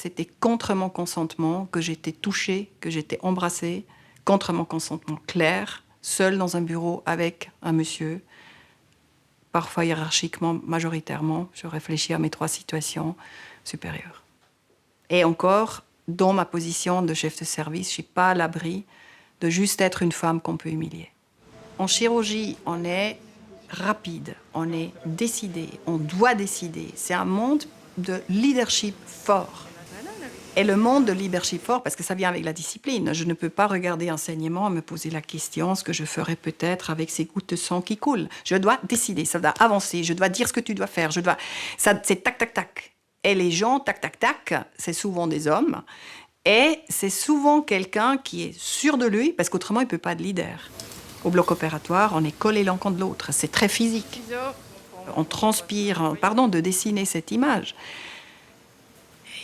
c'était contre mon consentement que j'étais touchée, que j'étais embrassée, contre mon consentement clair, seule dans un bureau avec un monsieur, parfois hiérarchiquement, majoritairement. Je réfléchis à mes 3 situations supérieures. Et encore, dans ma position de chef de service, je ne suis pas à l'abri de juste être une femme qu'on peut humilier. En chirurgie, on est rapide, on est décidé, on doit décider. C'est un monde de leadership fort. Et le monde de leadership fort, parce que ça vient avec la discipline. Je ne peux pas regarder un saignement et me poser la question ce que je ferais peut-être avec ces gouttes de sang qui coulent. Je dois décider, ça doit avancer, je dois dire ce que tu dois faire, c'est tac, tac, tac. Et les gens, tac, tac, tac, c'est souvent des hommes. Et c'est souvent quelqu'un qui est sûr de lui, parce qu'autrement, il ne peut pas être leader. Au bloc opératoire, on est collés l'un contre l'autre. C'est très physique. On transpire, pardon de dessiner cette image.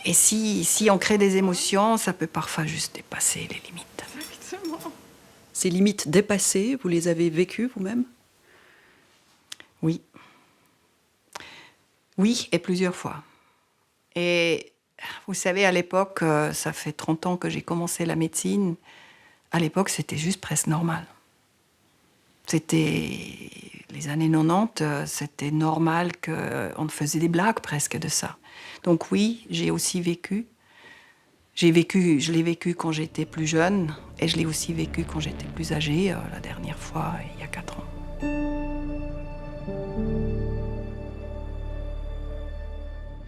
Et si on crée des émotions, ça peut parfois juste dépasser les limites. Exactement. Ces limites dépassées, vous les avez vécues vous-même? Oui. Oui, et plusieurs fois. Et vous savez, à l'époque, ça fait 30 ans que j'ai commencé la médecine, à l'époque, c'était juste presque normal. C'était les années 90, c'était normal qu'on faisait des blagues presque de ça. Donc oui, j'ai aussi vécu. Je l'ai vécu quand j'étais plus jeune et je l'ai aussi vécu quand j'étais plus âgée, la dernière fois, il y a 4 ans.